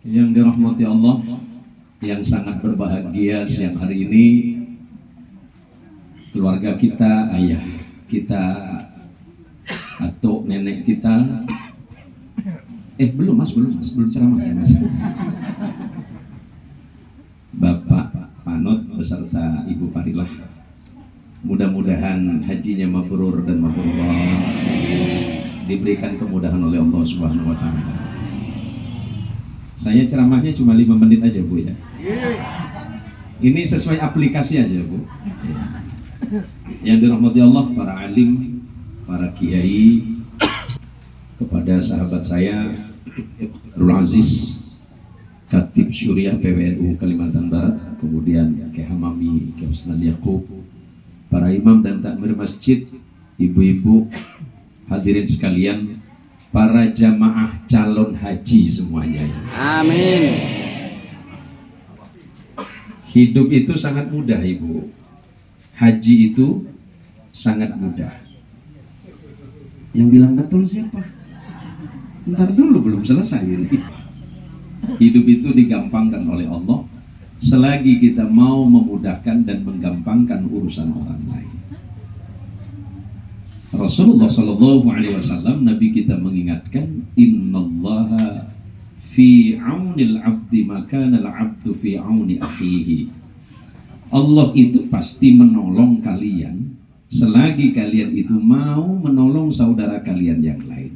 Yang dirahmati Allah, yang sangat berbahagia siang hari ini, keluarga kita, ayah kita atau nenek kita. Belum ceramah ya mas. Bapak Panut beserta Ibu Parilah, mudah-mudahan hajinya mabrur dan mabrurah, diberikan kemudahan oleh Allah Subhanahu wa taala. Saya ceramahnya cuma 5 menit aja Bu ya. Ini sesuai aplikasi aja Bu. Yang dirahmati Allah, para alim, para kiai, kepada sahabat saya Abdul Aziz Khatib Syuriah PWNU Kalimantan Barat, kemudian Kiai Hamami, Kiai Husnul Yaqub, para imam dan takmir masjid, ibu-ibu, hadirin sekalian, para jamaah calon haji semuanya. Amin. Hidup itu sangat mudah Ibu. Haji itu sangat mudah. Yang bilang betul siapa? Ntar dulu, belum selesai. Hidup itu digampangkan oleh Allah selagi kita mau memudahkan dan menggampangkan urusan orang lain. Rasulullah Shallallahu Alaihi Wasallam, Nabi kita mengingatkan, Innallaha fi aunil abdi makana al-abdu fi auni akhihi. Allah itu pasti menolong kalian selagi kalian itu mau menolong saudara kalian yang lain.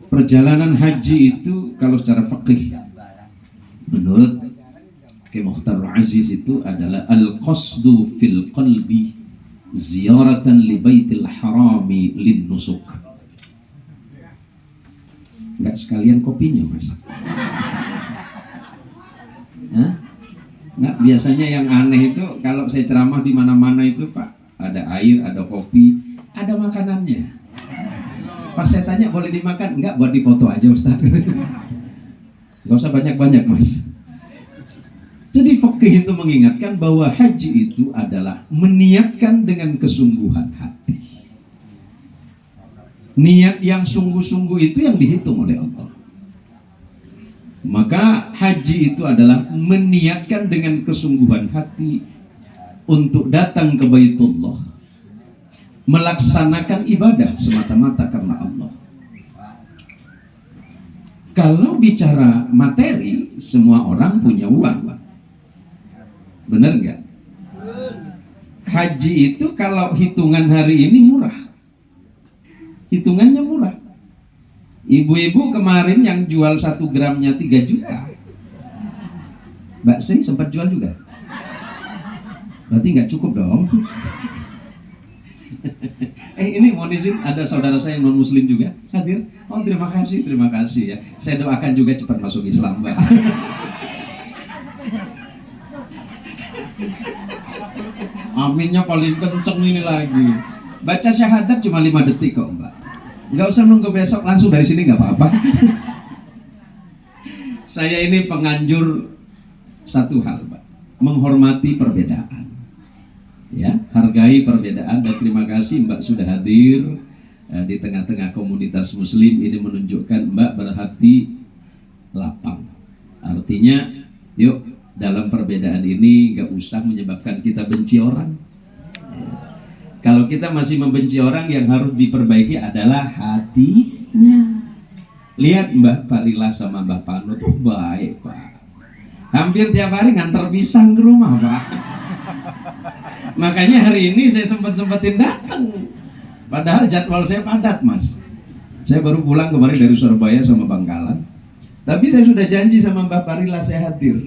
Perjalanan haji itu kalau secara fikih menurut Kiai Mukhtar Aziz itu adalah al-qasdu fil qalbi ziyaratan li baitil harami lin nusuk. Enggak sekalian kopinya mas? Hah? Nggak, biasanya yang aneh itu kalau saya ceramah di mana-mana itu Pak, ada air, ada kopi, ada makanannya. Pas saya tanya boleh dimakan? Enggak, buat difoto aja Ustaz. Nggak usah banyak-banyak mas. Jadi fikih itu mengingatkan bahwa haji itu adalah meniatkan dengan kesungguhan hati. Niat yang sungguh-sungguh itu yang dihitung oleh Allah. Maka haji itu adalah meniatkan dengan kesungguhan hati untuk datang ke Baitullah, melaksanakan ibadah semata-mata karena Allah. Kalau bicara materi, semua orang punya uang. Benar nggak? Haji itu kalau hitungan hari ini murah. Hitungannya murah. Ibu-ibu kemarin yang jual 1 gramnya 3 juta. Mbak Sri sempat jual juga. Berarti nggak cukup dong. Ini mohon izin, ada saudara saya yang non muslim juga hadir. Oh terima kasih ya. Saya doakan juga cepat masuk Islam Mbak. Aminnya paling kenceng ini lagi. Baca syahadat cuma 5 detik kok Mbak. Nggak usah nunggu besok, langsung dari sini nggak apa-apa. Saya ini penganjur satu hal Mbak, menghormati perbedaan. Ya, hargai perbedaan, dan terima kasih Mbak sudah hadir di tengah-tengah komunitas muslim. Ini menunjukkan Mbak berhati lapang. Artinya yuk, dalam perbedaan ini nggak usah menyebabkan kita benci orang. Kalau kita masih membenci orang, yang harus diperbaiki adalah hatinya. Lihat Mbak Parilah sama Mbak Panut, baik Pak. Hampir tiap hari ngantar pisang ke rumah Pak. Makanya hari ini saya sempat-sempatin datang. Padahal jadwal saya padat Mas. Saya baru pulang kemarin dari Surabaya sama Bangkalan. Tapi saya sudah janji sama Mbak Parilah saya hadir.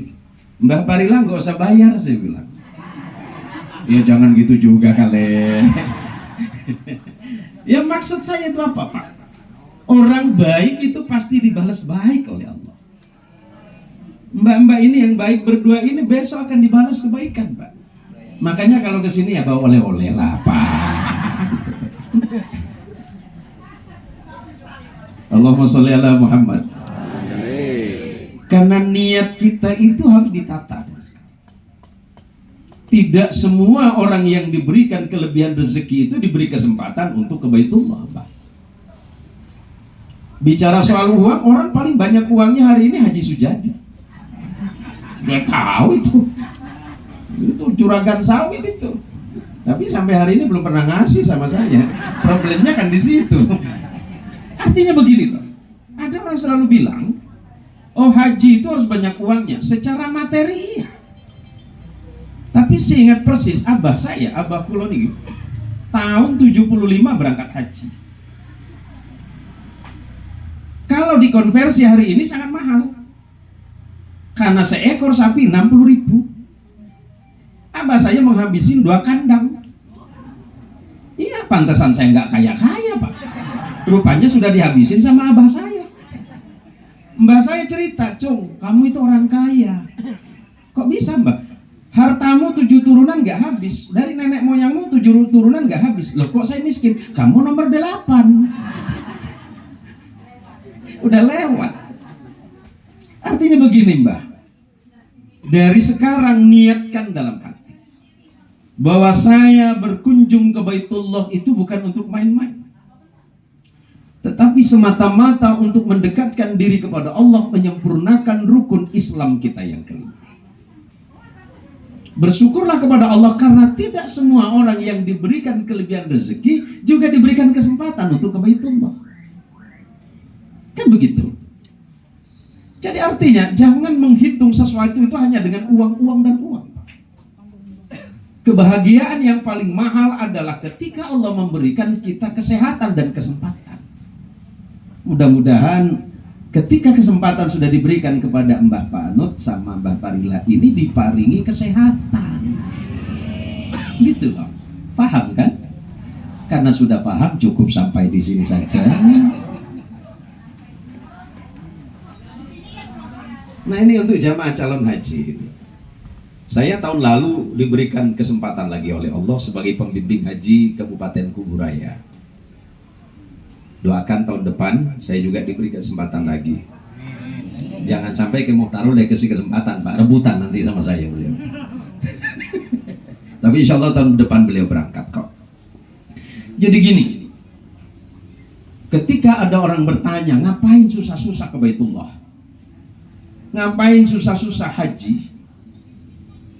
Mbak Parilah nggak usah bayar, saya bilang. Ya jangan gitu juga kali. Ya maksud saya itu apa Pak? Orang baik itu pasti dibalas baik oleh Allah. Mbak-mbak ini yang baik berdua ini besok akan dibalas kebaikan Pak. Makanya kalau kesini ya bawa oleh-oleh lah Pak. Allahumma sholli ala Muhammad. Karena niat kita itu harus ditata. Tidak semua orang yang diberikan kelebihan rezeki itu diberi kesempatan untuk ke Baitullah Pak. Bicara soal uang, orang paling banyak uangnya hari ini Haji Sujadi. Saya tahu itu juragan sawit itu. Tapi sampai hari ini belum pernah ngasih sama saya. Problemnya kan di situ. Artinya begini loh. Ada orang selalu bilang, oh haji itu harus banyak uangnya. Secara materi iya. Tapi saya ingat persis abah saya, abah kulon ini tahun 75 berangkat haji. Kalau dikonversi hari ini sangat mahal. Karena seekor sapi 60.000. Abah saya menghabisin 2 kandang. Iya, pantesan saya nggak kaya-kaya Pak. Rupanya sudah dihabisin sama abah saya. Mbak saya cerita, Cung, kamu itu orang kaya. Kok bisa Mbak? Hartamu 7 turunan nggak habis. Dari nenek moyangmu 7 turunan nggak habis. Loh kok saya miskin? Kamu nomor 8. Udah lewat. Artinya begini Mbak. Dari sekarang niatkan dalam hati bahwa saya berkunjung ke Baitullah itu bukan untuk main-main, tetapi semata-mata untuk mendekatkan diri kepada Allah, menyempurnakan rukun Islam kita yang kelima. Bersyukurlah kepada Allah karena tidak semua orang yang diberikan kelebihan rezeki juga diberikan kesempatan untuk ke Baitullah. Kan begitu. Jadi artinya jangan menghitung sesuatu itu hanya dengan uang dan uang. Kebahagiaan yang paling mahal adalah ketika Allah memberikan kita kesehatan dan kesempatan. Mudah-mudahan ketika kesempatan sudah diberikan kepada Mbah Panut sama Mbah Parila ini diparingi kesehatan. Gitu loh. Paham kan? Karena sudah paham cukup sampai di sini saja. Nah ini untuk jamaah calon haji ini. Saya tahun lalu diberikan kesempatan lagi oleh Allah sebagai pembimbing haji Kabupaten Kuburaya. Doakan tahun depan saya juga diberi kesempatan lagi. Jangan sampai ke Muhtarul kasih kesempatan Pak, rebutan nanti sama saya beliau. Tapi insya Allah tahun depan beliau berangkat kok. Jadi gini, ketika ada orang bertanya ngapain susah-susah ke Baitullah, ngapain susah-susah haji?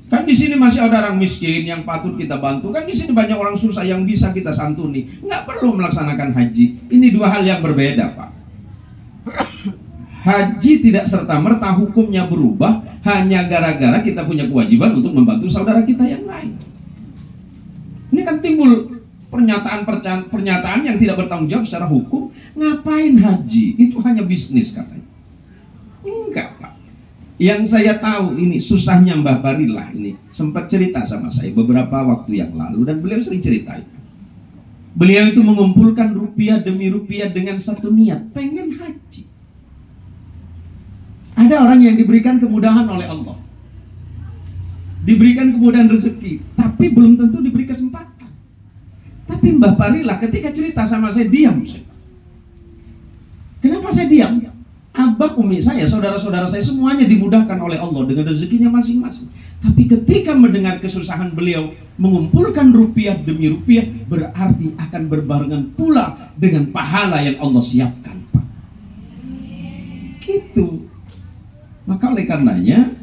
Kan di sini masih ada orang miskin yang patut kita bantu. Kan di sini banyak orang susah yang bisa kita santuni. Nggak perlu melaksanakan haji. Ini 2 hal yang berbeda Pak. Haji tidak serta-merta hukumnya berubah hanya gara-gara kita punya kewajiban untuk membantu saudara kita yang lain. Ini kan timbul pernyataan yang tidak bertanggung jawab secara hukum. Ngapain haji? Itu hanya bisnis katanya. Enggak Pak. Yang saya tahu ini susahnya Mbah Barilah ini sempat cerita sama saya beberapa waktu yang lalu dan beliau sering cerita itu. Beliau itu mengumpulkan rupiah demi rupiah dengan satu niat, pengen haji. Ada orang yang diberikan kemudahan oleh Allah, diberikan kemudahan rezeki, tapi belum tentu diberi kesempatan. Tapi Mbah Barilah ketika cerita sama saya diam. Kenapa saya diam? Abah, umi saya, saudara-saudara saya semuanya dimudahkan oleh Allah dengan rezekinya masing-masing. Tapi ketika mendengar kesusahan beliau mengumpulkan rupiah demi rupiah, berarti akan berbarengan pula dengan pahala yang Allah siapkan Pak. Gitu. Maka oleh karenanya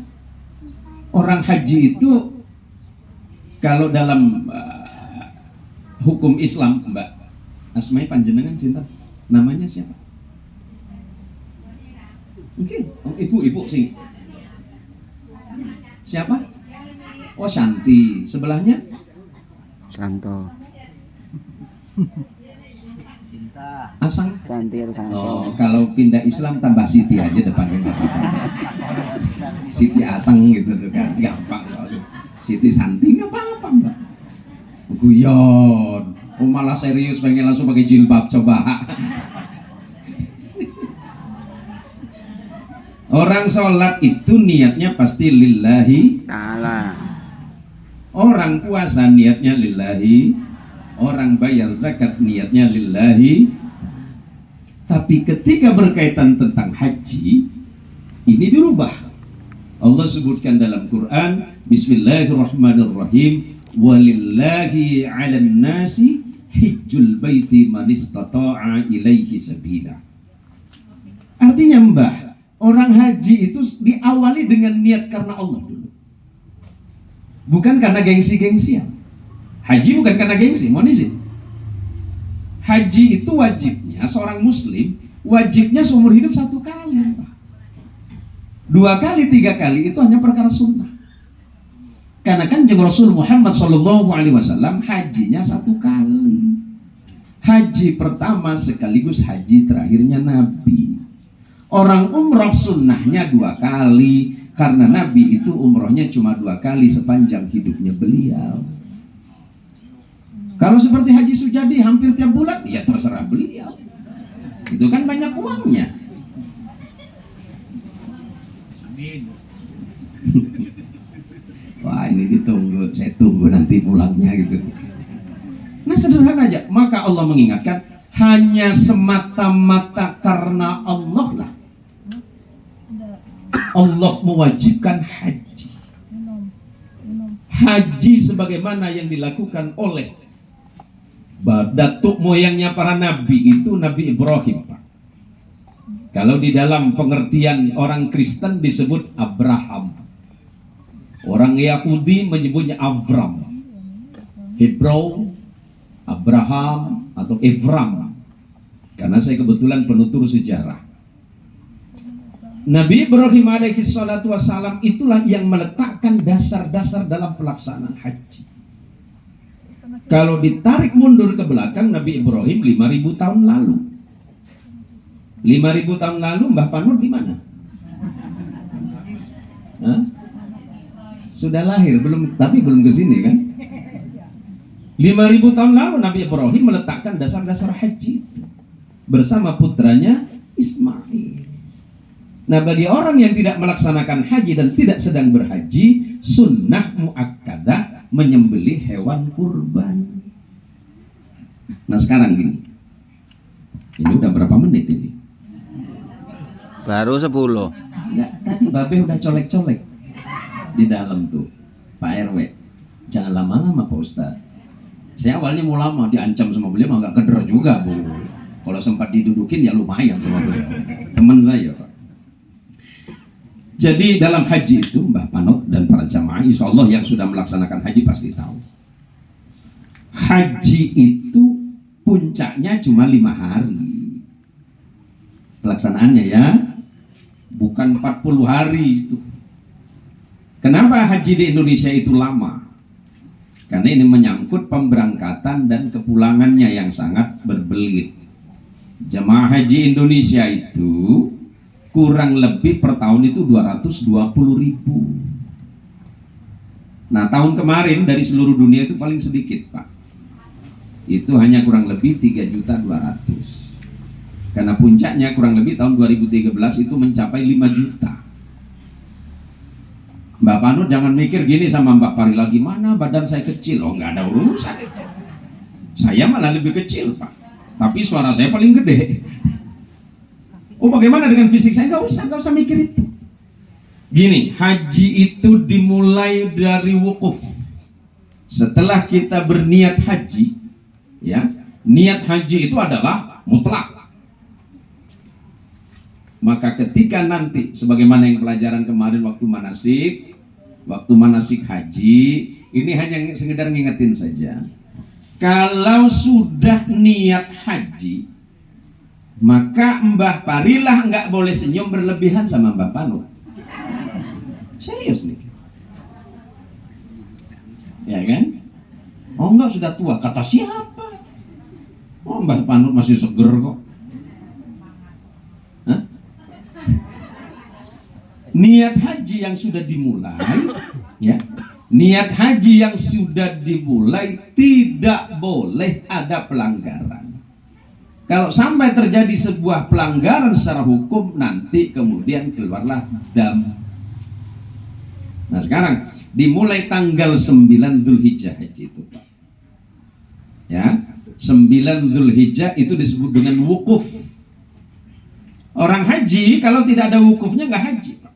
orang haji itu kalau dalam hukum Islam Mbak Asmai panjenengan cinta namanya siapa? Mungkin ibu sih. Siapa? Oh Shanti. Sebelahnya? Santo. Cinta. Asang? Santi atau Santo. Oh kalau pindah Islam tambah Siti aja depannya nggak apa-apa. Siti Asang gitu tuh kan gampang. Siti Santi nggak apa-apa Mbak. Guyon. Oh malah serius pengen langsung pakai jilbab coba. Orang sholat itu niatnya pasti lillahi Ta'ala. Orang puasa niatnya lillahi. Orang bayar zakat niatnya lillahi. Tapi ketika berkaitan tentang haji, ini dirubah. Allah sebutkan dalam Quran, Bismillahirrahmanirrahim, walillahi 'alan nasi hijjul baiti man istata'a ilaihi sabila. Artinya Mbah, orang haji itu diawali dengan niat karena Allah dulu. Bukan karena gengsi-gengsian. Haji bukan karena gengsi, mohon izin. Haji itu wajibnya seorang muslim, wajibnya seumur hidup 1 kali. 2 kali, 3 kali itu hanya perkara sunnah. Karena kan Rasul Muhammad SAW hajinya 1 kali. Haji pertama sekaligus haji terakhirnya Nabi. Orang umroh sunnahnya 2 kali, karena Nabi itu umrohnya cuma 2 kali sepanjang hidupnya beliau. Kalau seperti Haji Sujadi hampir tiap bulan, ya terserah beliau. Itu kan banyak uangnya. Wah, ini ditunggu, saya tunggu nanti pulangnya gitu. Nah, sederhana aja. Maka Allah mengingatkan, hanya semata-mata karena Allah lah Allah mewajibkan haji. Haji sebagaimana yang dilakukan oleh datuk moyangnya para nabi itu Nabi Ibrahim, Pak. Kalau di dalam pengertian orang Kristen disebut Abraham. Orang Yahudi menyebutnya Avram. Hebrew Abraham atau Evram. Karena saya kebetulan penutur sejarah. Nabi Ibrahim alaihi salatu wassalam itulah yang meletakkan dasar-dasar dalam pelaksanaan haji. Kalau ditarik mundur ke belakang, Nabi Ibrahim 5.000 tahun lalu. 5.000 tahun lalu Mbah Panut di mana? Hah? Sudah lahir, tapi belum ke sini kan? 5.000 tahun lalu Nabi Ibrahim meletakkan dasar-dasar haji itu bersama putranya Ismail. Nah, bagi orang yang tidak melaksanakan haji dan tidak sedang berhaji, sunnah muakkadah menyembelih hewan kurban. Nah, sekarang gini. Ini udah berapa menit ini? Baru 10. Enggak, tadi Babe udah colek-colek di dalam tuh, Pak RW. Jangan lama-lama Pak Ustadz. Saya awalnya mau lama, diancam sama beliau, agak keder juga Bu. Kalau sempat didudukin ya lumayan sama beliau. Teman saya Pak. Jadi dalam haji itu Mbah Panot dan para jamaah insya Allah yang sudah melaksanakan haji pasti tahu. Haji itu puncaknya cuma 5 hari. Pelaksanaannya ya, bukan 40 hari itu. Kenapa haji di Indonesia itu lama? Karena ini menyangkut pemberangkatan dan kepulangannya yang sangat berbelit. Jemaah haji Indonesia itu kurang lebih per tahun itu 220.000. Nah, tahun kemarin dari seluruh dunia itu paling sedikit, Pak. Itu hanya kurang lebih 3.200.000. Karena puncaknya kurang lebih tahun 2013 itu mencapai 5 juta. Mbak Panut jangan mikir gini sama Mbak Pari lagi, mana badan saya kecil. Oh, nggak ada urusan itu. Saya malah lebih kecil, Pak. Tapi suara saya paling gede. Oh, bagaimana dengan fisik saya? Nggak usah mikir itu. Gini, haji itu dimulai dari wukuf. Setelah kita berniat haji, ya, niat haji itu adalah mutlak. Maka ketika nanti, sebagaimana yang pelajaran kemarin waktu manasik haji, ini hanya sekedar ngingetin saja. Kalau sudah niat haji, maka Mbah Parilah nggak boleh senyum berlebihan sama Mbah Panut. Serius nih. Ya kan? Oh enggak, sudah tua. Kata siapa? Oh, Mbah Panut masih seger kok. Hah? Niat haji yang sudah dimulai, ya. Niat haji yang sudah dimulai tidak boleh ada pelanggaran. Kalau sampai terjadi sebuah pelanggaran secara hukum, nanti kemudian keluarlah dam. Nah, sekarang dimulai tanggal 9 Dzulhijjah haji itu, Pak. Ya, 9 Dzulhijjah itu disebut dengan wukuf. Orang haji kalau tidak ada wukufnya nggak haji, Pak.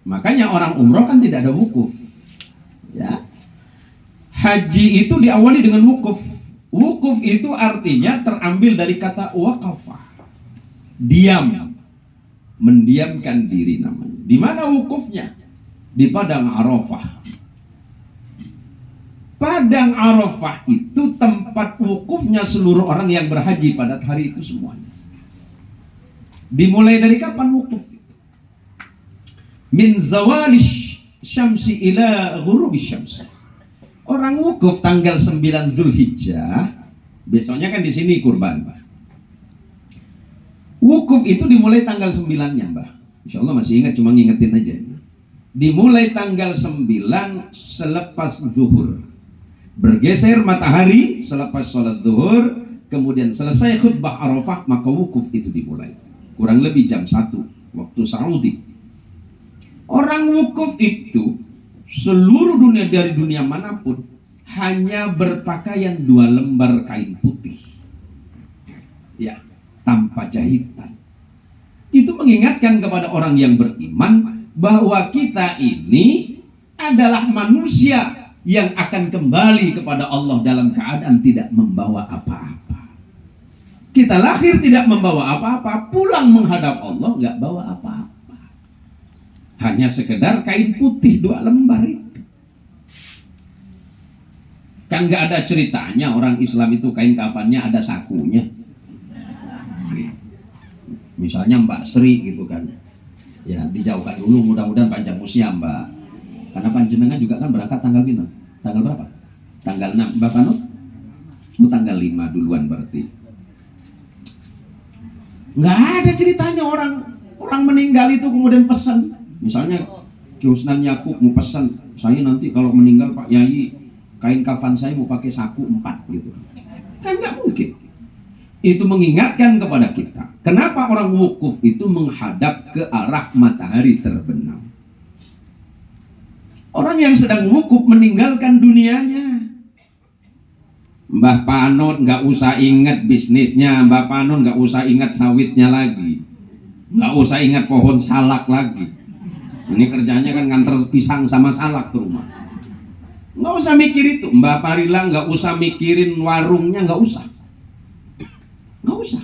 Makanya orang umroh kan tidak ada wukuf. Ya. Haji itu diawali dengan wukuf. Wukuf itu artinya terambil dari kata waqafah. Diam. mendiamkan diri namanya. Di mana wukufnya? Di Padang Arafah. Padang Arafah itu tempat wukufnya seluruh orang yang berhaji pada hari itu semuanya. Dimulai dari kapan wukuf? Min zawalish syamsi ila ghurubis syams. Orang wukuf tanggal 9 Dzulhijjah, besoknya kan di sini kurban, Pak. Wukuf itu dimulai tanggal 9-nya, Mbak. Insya Allah masih ingat, cuma ngingetin aja. Dimulai tanggal 9 selepas zuhur. Bergeser matahari selepas sholat zuhur, kemudian selesai khutbah Arafah, maka wukuf itu dimulai. Kurang lebih jam 1 waktu Saudi. Orang wukuf itu seluruh dunia, dari dunia manapun, hanya berpakaian 2 lembar kain putih. Ya, tanpa jahitan. Itu mengingatkan kepada orang yang beriman bahwa kita ini adalah manusia yang akan kembali kepada Allah dalam keadaan tidak membawa apa-apa. Kita lahir tidak membawa apa-apa, pulang menghadap Allah nggak bawa apa-apa. Hanya sekedar kain putih 2 lembar itu. Kan nggak ada ceritanya orang Islam itu kain kafannya ada sakunya. Misalnya Mbak Sri gitu kan. Ya dijauhkan dulu, mudah-mudahan panjang usia Mbak. Karena panjenengan juga kan berangkat tanggal bintang. Tanggal berapa? Tanggal 6. Mbak Panut? Oh, tanggal 5 duluan berarti. Nggak ada ceritanya orang meninggal itu kemudian pesan. Misalnya Ki Husnan Yakub mau pesan, saya nanti kalau meninggal Pak Yai, kain kafan saya mau pakai saku 4 gitu. Kan nggak mungkin. Itu mengingatkan kepada kita. Kenapa orang wukuf itu menghadap ke arah matahari terbenam? Orang yang sedang wukuf meninggalkan dunianya. Mbah Panut nggak usah ingat bisnisnya, Mbah Panut nggak usah ingat sawitnya lagi, nggak usah ingat pohon salak lagi. Ini kerjanya kan nganter pisang sama salak ke rumah. Nggak usah mikir itu. Mbah Parila nggak usah mikirin warungnya, nggak usah. Nggak usah.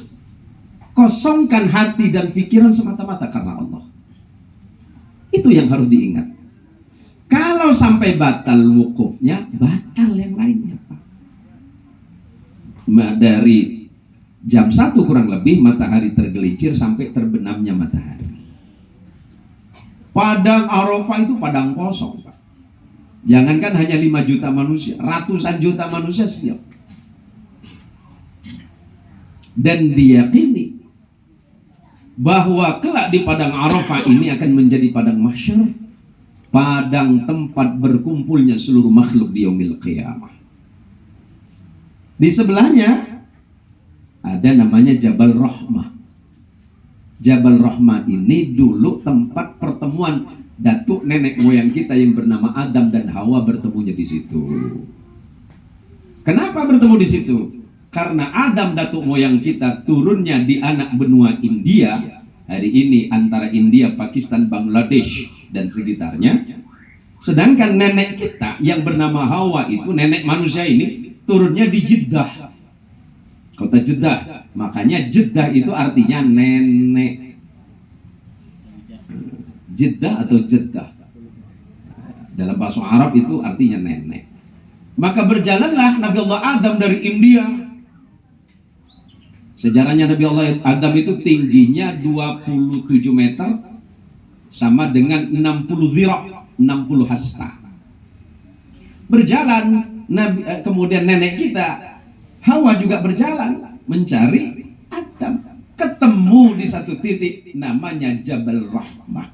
Kosongkan hati dan pikiran semata-mata karena Allah. Itu yang harus diingat. Kalau sampai batal wukufnya, batal yang lainnya, Pak. Dari jam 1 kurang lebih matahari tergelincir sampai terbenamnya matahari. Padang Arafah itu padang kosong, Pak. Jangankan hanya 5 juta manusia, ratusan juta manusia siap. Dan diyakini bahwa kelak di padang Arafah ini akan menjadi padang mahsyar, padang tempat berkumpulnya seluruh makhluk di yaumil qiyamah. Di sebelahnya ada namanya Jabal Rahmah. Jabal Rahmah ini dulu tempat pertemuan datuk nenek moyang kita yang bernama Adam dan Hawa, bertemunya di situ. Kenapa bertemu di situ? Karena Adam datuk moyang kita turunnya di anak benua India. Hari ini antara India, Pakistan, Bangladesh dan sekitarnya. Sedangkan nenek kita yang bernama Hawa itu, nenek manusia ini, turunnya di Jeddah, kota Jeddah. Makanya Jeddah itu artinya nenek. Jeddah atau Jeddah dalam bahasa Arab itu artinya nenek. Maka berjalanlah Nabi Allah Adam dari India. Sejarahnya Nabi Allah Adam itu tingginya 27 meter sama dengan 60 zira', 60 hasta. Berjalan kemudian nenek kita Hawa juga berjalan mencari Adam. Ketemu di satu titik namanya Jabal Rahmah,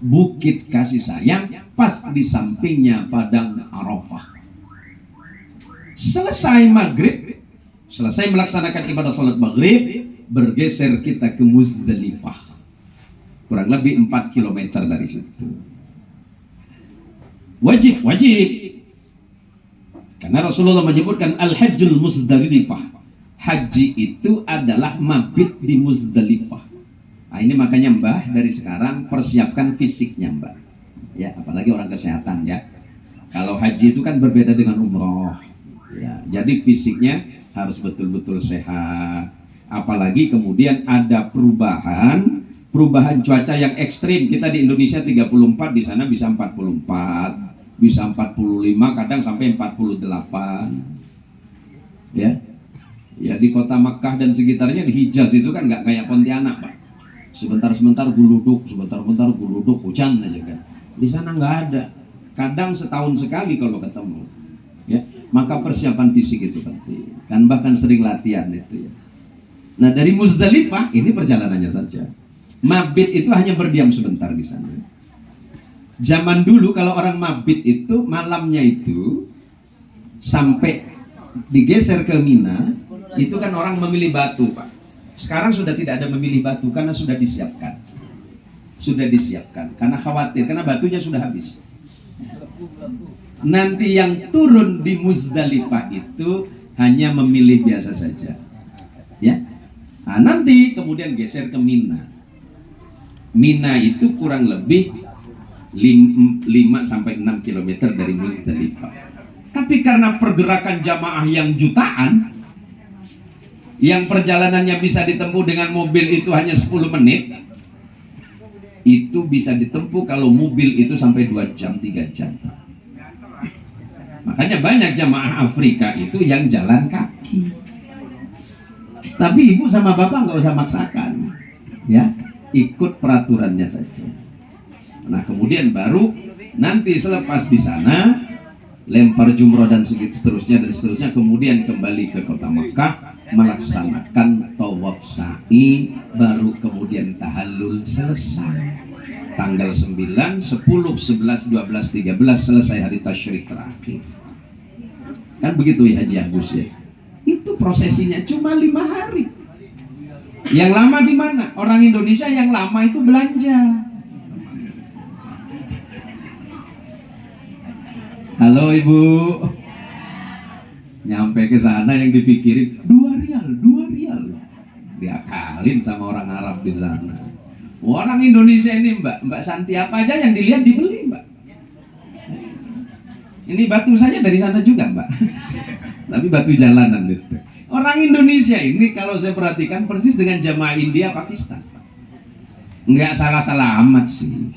bukit kasih sayang, pas di sampingnya padang Arafah. Selesai maghrib, selesai melaksanakan ibadah salat maghrib, bergeser kita ke Muzdalifah, kurang lebih 4 km dari situ. Wajib karena Rasulullah menyebutkan al-hajjul Muzdalifah, haji itu adalah mabit di Muzdalifah. Nah, ini makanya Mbah dari sekarang persiapkan fisiknya Mbah, ya, apalagi orang kesehatan ya. Kalau haji itu kan berbeda dengan umroh ya, jadi fisiknya harus betul-betul sehat. Apalagi kemudian ada perubahan perubahan cuaca yang ekstrim. Kita di Indonesia 34, di sana bisa 44, bisa 45, kadang sampai 48. Ya. Ya di kota Makkah dan sekitarnya, di Hijaz itu kan nggak kayak Pontianak, Pak. Sebentar-sebentar guluduk, sebentar-bentar guluduk, hujan aja kan. Di sana nggak ada. Kadang setahun sekali kalau ketemu. Ya, maka persiapan fisik itu penting. Kan bahkan sering latihan itu ya. Nah, dari Muzdalifah ini perjalanannya saja. Mabit itu hanya berdiam sebentar di sana. Zaman dulu kalau orang mabit itu malamnya itu sampai digeser ke Mina, itu kan orang memilih batu, Pak. Sekarang sudah tidak ada memilih batu karena sudah disiapkan. Sudah disiapkan karena khawatir, karena batunya sudah habis. Nanti yang turun di Muzdalifah itu hanya memilih biasa saja. Ya. Nah, nanti kemudian geser ke Mina. Mina itu kurang lebih 5 sampai 6 km dari Muzdalifah. Tapi karena pergerakan jamaah yang jutaan, yang perjalanannya bisa ditempuh dengan mobil itu hanya 10 menit, itu bisa ditempuh kalau mobil itu sampai 2 jam, 3 jam. Makanya banyak jamaah Afrika itu yang jalan kaki. Tapi ibu sama bapak nggak usah maksakan, ya, ikut peraturannya saja. Nah kemudian baru nanti selepas di sana lempar jumroh dan seterusnya, kemudian kembali ke kota Makkah melaksanakan tawaf sa'i, baru kemudian tahallul selesai. Tanggal 9, 10, 11, 12, 13 selesai hari tasyrik terakhir. Kan begitu ya Haji Agus ya. Itu prosesinya cuma 5 hari. Yang lama di mana? Orang Indonesia yang lama itu belanja. Halo Ibu. Nyampe ke sana yang dipikirin 2 rial. Diakalin sama orang Arab di sana. Orang Indonesia ini Mbak Santi apa aja yang dilihat dibeli Mbak. Ini batu saja dari sana juga Mbak. Tapi batu jalanan itu. Orang Indonesia ini kalau saya perhatikan persis dengan jamaah India Pakistan. Nggak salah-salah amat sih.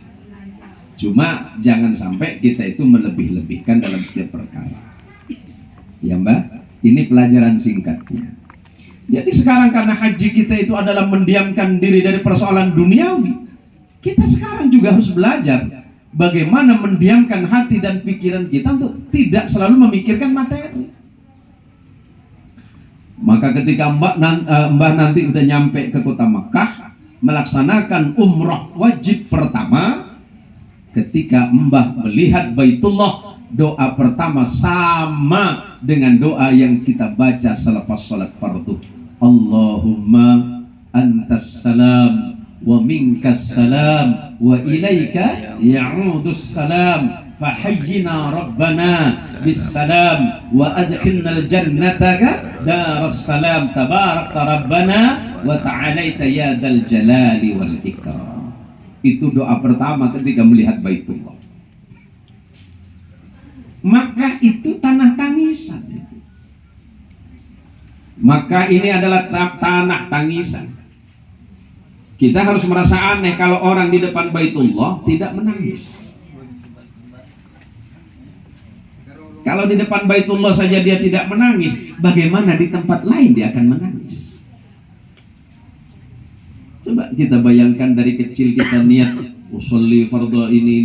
Cuma jangan sampai kita itu melebih-lebihkan dalam setiap perkara. Ya Mbak, ini pelajaran singkatnya. Jadi sekarang karena haji kita itu adalah mendiamkan diri dari persoalan duniawi, kita sekarang juga harus belajar bagaimana mendiamkan hati dan pikiran kita untuk tidak selalu memikirkan materi. Maka ketika Mbah nanti udah nyampe ke kota Makkah, melaksanakan umrah wajib pertama, ketika Mbah melihat Baitullah, doa pertama sama dengan doa yang kita baca selepas sholat fardu. Allahumma antas salam wa minkas salam wa ilaika ya'udus salam fahayyina rabbana bis salam wa adkhilnal jannataka daras salam tabarakta rabbana wa ta'alaita ya dal jalali wal ikram. Itu doa pertama ketika melihat Baitullah. Maka itu tanah tangisan. Maka ini adalah tanah tangisan. Kita harus merasa aneh kalau orang di depan Baitullah tidak menangis. Kalau di depan Baitullah saja dia tidak menangis, bagaimana di tempat lain dia akan menangis? Coba kita bayangkan dari kecil kita niat usolli fardhu ini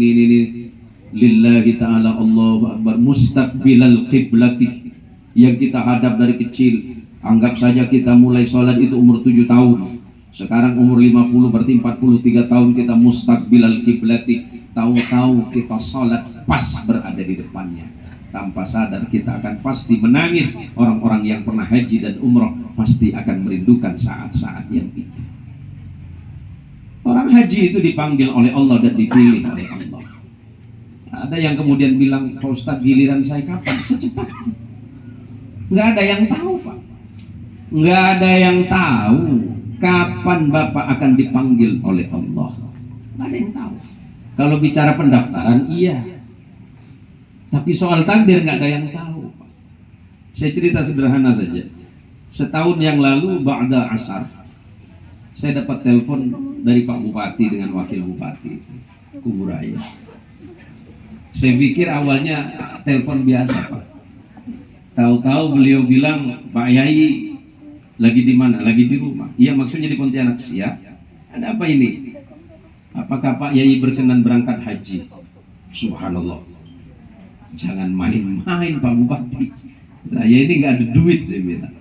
lillahi ta'ala Allahu akbar mustaqbilal qiblati, yang kita hadap dari kecil. Anggap saja kita mulai sholat itu umur 7 tahun. Sekarang umur 50, berarti 43 tahun kita mustaqbilal qiblati. Tahu-tahu kita sholat pas berada di depannya. Tanpa sadar kita akan pasti menangis. Orang-orang yang pernah haji dan umrah pasti akan merindukan saat-saat yang itu. Orang haji itu dipanggil oleh Allah dan dipilih oleh Allah. Ada yang kemudian bilang, Pak Ustadz giliran saya kapan? Secepatnya. Nggak ada yang tahu Pak. Nggak ada yang tahu kapan Bapak akan dipanggil oleh Allah. Nggak ada yang tahu. Kalau bicara pendaftaran iya, tapi soal takdir nggak ada yang tahu. Saya cerita sederhana saja. Setahun yang lalu ba'da asar, saya dapat telepon dari Pak Bupati dengan Wakil Bupati itu, Kuburaya. Saya pikir awalnya telepon biasa, Pak. Tahu-tahu beliau bilang, Pak Yai lagi di mana? Lagi di rumah. Iya, maksudnya di Pontianak. Ya. Ada apa ini? Apakah Pak Yai berkenan berangkat haji? Subhanallah. Jangan main-main Pak Bupati. Saya ini nggak ada duit, saya bilang.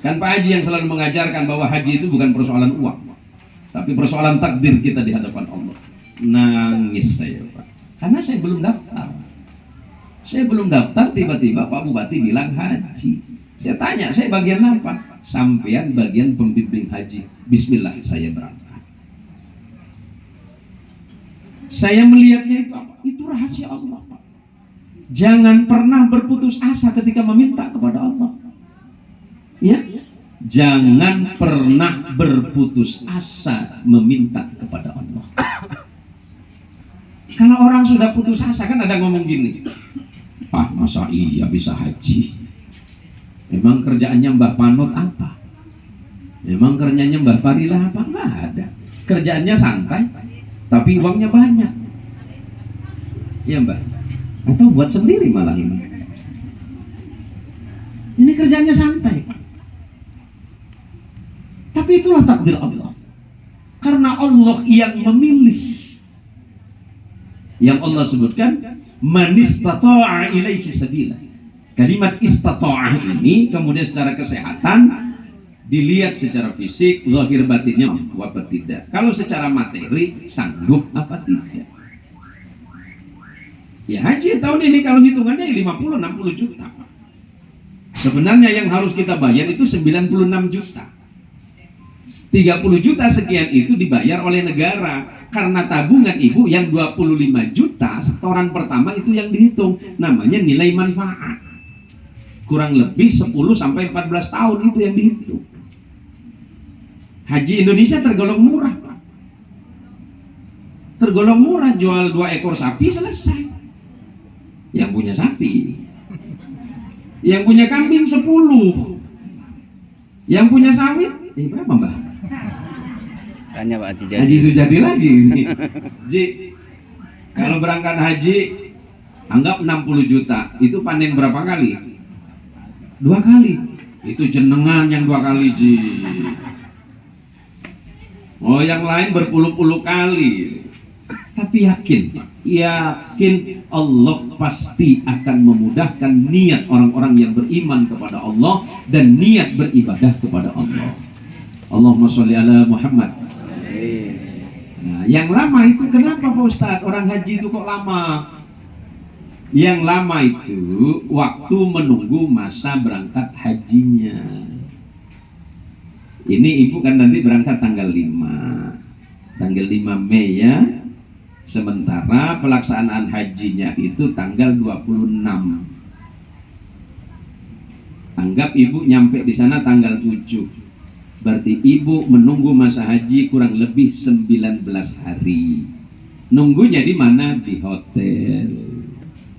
Kan Pak Haji yang selalu mengajarkan bahwa haji itu bukan persoalan uang, tapi persoalan takdir kita di hadapan Allah. Nangis saya, Pak. Karena saya belum daftar. Saya belum daftar, tiba-tiba Pak Bupati bilang haji. Saya tanya, saya bagian apa? Sampean bagian pembimbing haji. Bismillah, saya berangkat. Saya melihatnya itu apa? Itu rahasia Allah, Pak. Jangan pernah berputus asa ketika meminta kepada Allah. Ya, jangan pernah berputus asa meminta kepada Allah. Kalau orang sudah putus asa, kan ada ngomong gini, Pak, masa iya bisa haji? Emang kerjaannya Mbah Panut apa? Emang kerjanya Mbah Farilah apa? Nggak ada. Kerjaannya santai, tapi uangnya banyak. Ya Mbak? Atau buat sendiri malah ini? Ini kerjanya santai, Pak. Tapi itulah takdir Allah. Karena Allah yang memilih. Yang Allah sebutkan, man istata'a ilaihi sabila. Kalimat istata'ah ini kemudian secara kesehatan dilihat secara fisik, zahir batinnya mampu apa tidak. Kalau secara materi sanggup apa tidak. Ya haji tahun ini kalau hitungannya 50-60 juta. Sebenarnya yang harus kita bayar itu 96 juta. 30 juta sekian itu dibayar oleh negara karena tabungan ibu yang 25 juta setoran pertama itu yang dihitung, namanya nilai manfaat. Kurang lebih 10-14 tahun itu yang dihitung. Haji Indonesia tergolong murah, Pak. Tergolong murah, jual 2 ekor sapi selesai. Yang punya sapi. Yang punya kambing 10. Yang punya sawit, berapa Mbak? Tanya Pak Haji Haji Sujadi lagi ini. Ji, kalau berangkat haji anggap 60 juta, itu panen berapa kali? 2 kali. Itu jenengan yang 2 kali, Ji. Oh, yang lain berpuluh-puluh kali. Tapi yakin Allah pasti akan memudahkan niat orang-orang yang beriman kepada Allah dan niat beribadah kepada Allah. Allahumma sholli ala Muhammad. Nah, yang lama itu kenapa Pak Ustadz? Orang haji itu kok lama? Yang lama itu waktu menunggu masa berangkat hajinya. Ini ibu kan nanti berangkat tanggal 5 Mei ya. Sementara pelaksanaan hajinya itu tanggal 26. Anggap ibu nyampe di sana tanggal 7. Berarti ibu menunggu masa haji kurang lebih 19 hari. Nunggunya di mana? Di hotel.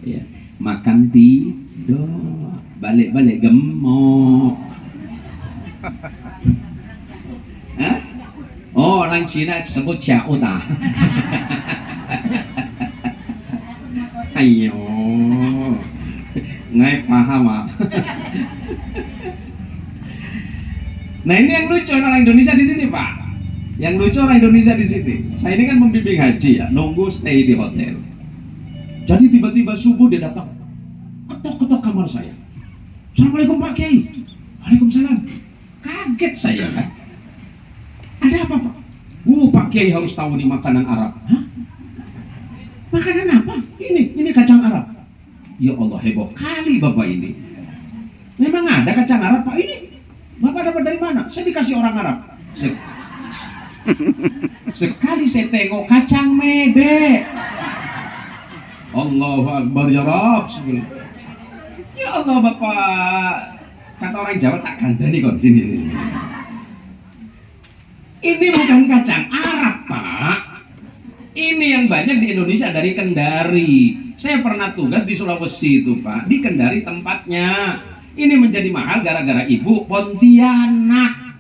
Ya, makan tidur, balik-balik gemuk. Hah? Oh, orang Cina sebut ciao-da. Ayo, nggak paham ah. Nah ini yang lucu orang Indonesia di sini Pak. Yang lucu orang Indonesia di sini. Saya ini kan membimbing haji ya, nunggu stay di hotel. Jadi tiba-tiba subuh dia datang, ketok-ketok kamar saya. Assalamualaikum Pak Kiai. Waalaikumsalam. Kaget saya kan. Ada apa Pak? Pak Kiai harus tahu nih makanan Arab. Hah? Makanan apa? Ini kacang Arab. Ya Allah, heboh kali Bapak ini. Memang ada kacang Arab Pak ini? Bapak dapat dari mana? Saya dikasih orang Arab. Sekali saya tengok kacang mede. Allahu Akbar ya Rabb. Ya Allah Bapak. Kata orang Jawa tak kandani kok sini. Ini bukan kacang Arab Pak. Ini yang banyak di Indonesia dari Kendari. Saya pernah tugas di Sulawesi itu Pak. Di Kendari tempatnya. Ini menjadi mahal gara-gara ibu Pontianak.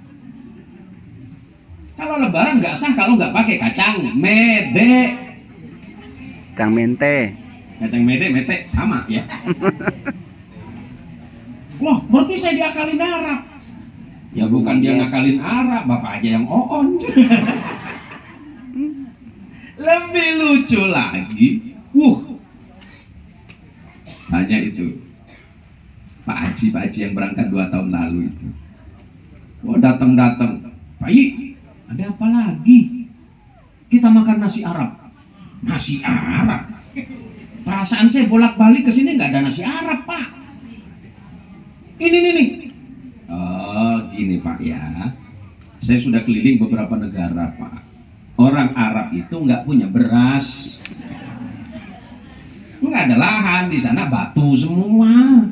Kalau Kalau lebaran nggak sah kalau nggak pakai kacang mede. Kang mente. Kacang mede, mete sama ya. Loh, berarti saya diakalin Arab. Ya bukan dia ngakalin Arab, bapak aja yang oon. Lebih lucu lagi, hanya itu Pak Haji yang berangkat 2 tahun lalu itu. Oh datang, Pak I, ada apa lagi? Kita makan nasi Arab. Nasi Arab? Perasaan saya bolak-balik ke sini nggak ada nasi Arab, Pak. Ini nih. Oh gini Pak ya, saya sudah keliling beberapa negara Pak. Orang Arab itu nggak punya beras, nggak ada lahan di sana, batu semua.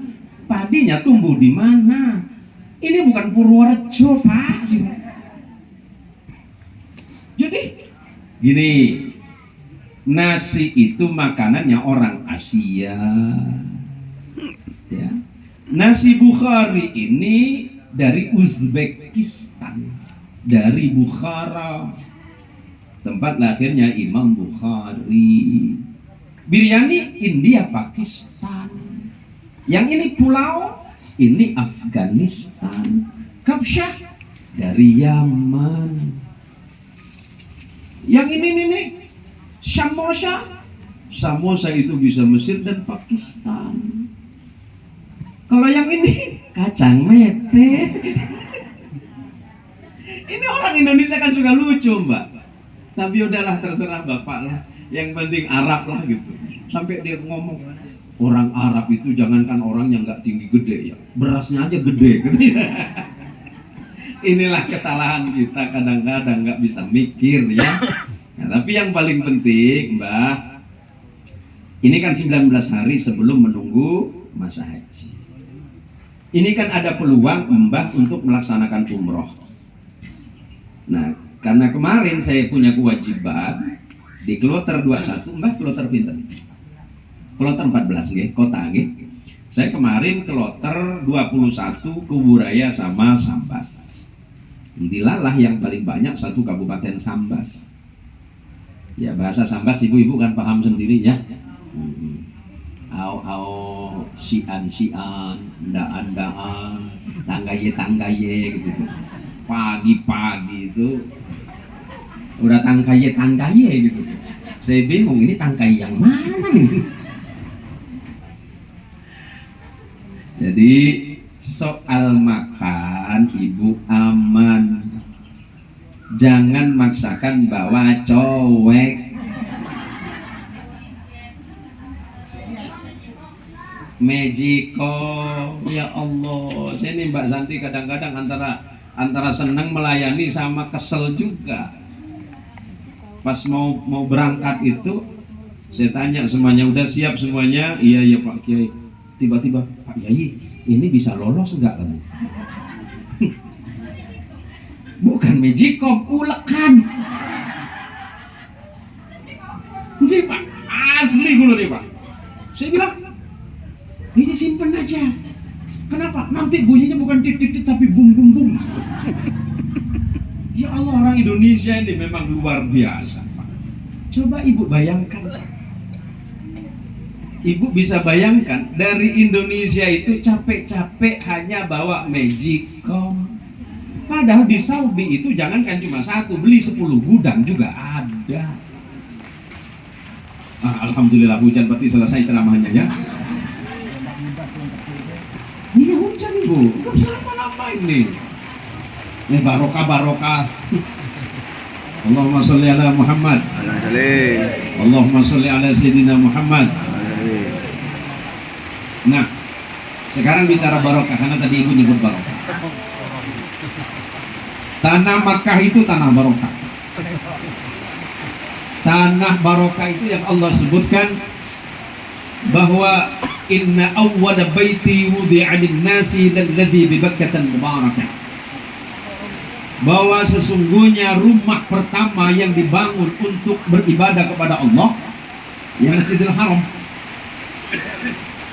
Padinya tumbuh di mana? Ini bukan Purworejo Pak. Jadi gini, nasi itu makanannya orang Asia. Ya. Nasi Bukhari ini dari Uzbekistan, dari Bukhara, tempat lahirnya Imam Bukhari. Biryani India Pakistan. Yang ini pulau, ini Afghanistan. Kabsyah dari Yaman. Yang ini nih samosa itu bisa Mesir dan Pakistan. Kalau yang ini kacang mete. Ini orang Indonesia kan juga lucu Mbak. Tapi udahlah terserah Bapak lah. Yang penting Arab lah gitu. Sampai dia ngomong, orang Arab itu jangankan orang yang nggak tinggi gede ya, berasnya aja gede. Inilah kesalahan kita, kadang-kadang nggak bisa mikir ya. Nah, tapi yang paling penting Mbak, ini kan 19 hari sebelum menunggu masa haji. Ini kan ada peluang Mbah untuk melaksanakan umroh. Nah, karena kemarin saya punya kewajiban di Kloter 21, Mbah Kloter pinter. Kloter 14 nggih, kota nggih. Saya kemarin Kloter 21 Kuburaya sama Sambas. Dilalah yang paling banyak satu kabupaten Sambas. Ya bahasa Sambas ibu-ibu kan paham sendiri ya. Au sian daan tanggaye gitu tuh. Pagi-pagi itu udah tangkaye gitu tuh. Saya bingung ini tangkai yang mana nih. Jadi soal makan ibu aman, jangan maksakan bawa cowek. Mejiko, ya Allah, sini Mbak Santi kadang-kadang antara senang melayani sama kesel juga. Pas mau berangkat itu, saya tanya semuanya udah siap semuanya, iya Pak Kiai. Tiba-tiba Pak Kiai, ini bisa lolos enggak kamu? Bukan Mejikom, ulekan. Ini Pak, asli gula nih Pak. Saya bilang, ini simpen aja. Kenapa? Nanti bunyinya bukan titik-titik tapi bum. Ya Allah, orang Indonesia ini memang luar biasa Pak. Coba ibu bayangkan. Ibu bisa bayangkan dari Indonesia itu capek-capek hanya bawa Magicom. Padahal di Saudi itu jangankan cuma satu, beli 10 gudang juga ada. Alhamdulillah hujan berarti selesai ceramahnya ya. Ini hujan Bu, nggak bisa lama-lama ini. Ini barokah. Allahumma sholli ala Muhammad. Allahumma sholli ala Sayyidina Muhammad. Nah, sekarang bicara barokah karena tadi ibu nyebut barokah. Tanah Makkah itu tanah barokah. Tanah barokah itu yang Allah sebutkan bahwa inna awwala baiti wudi'a lin-nasi lalladzi bi Bakkah mubarakah. Bahwa sesungguhnya rumah pertama yang dibangun untuk beribadah kepada Allah yang Masjidil Haram.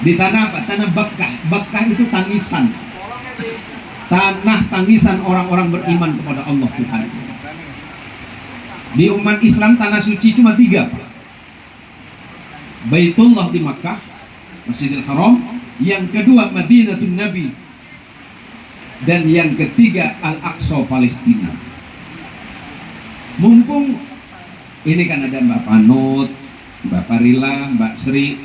Di tanah apa? Tanah Bakkah. Bakkah itu tangisan. Tanah tangisan orang-orang beriman kepada Allah Tuhan. Di umat Islam tanah suci cuma 3, Pak. Baitullah di Makkah, Masjidil Haram, yang kedua Madinatun Nabi, dan yang ketiga Al-Aqsa Palestina. Mumpung ini kan ada Mbak Panut, Mbak Parila, Mbak Sri,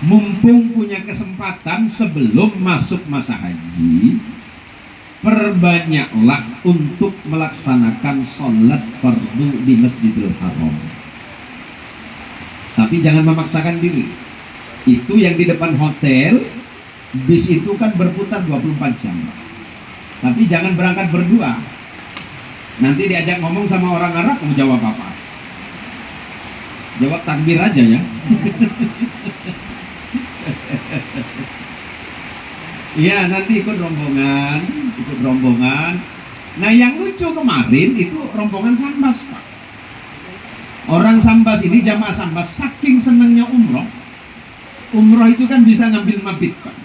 mumpung punya kesempatan sebelum masuk masa haji, perbanyaklah untuk melaksanakan sholat fardu di Masjidil Haram. Tapi jangan memaksakan diri. Itu yang di depan hotel, bis itu kan berputar 24 jam. Tapi jangan berangkat berdua. Nanti diajak ngomong sama orang Arab, mau jawab apa? Jawab takbir aja ya. Iya, nanti ikut rombongan. Nah, yang lucu kemarin itu rombongan Sambas, Pak. Orang Sambas ini, jamaah Sambas, saking senangnya umroh itu kan bisa ngambil mabit, Pak.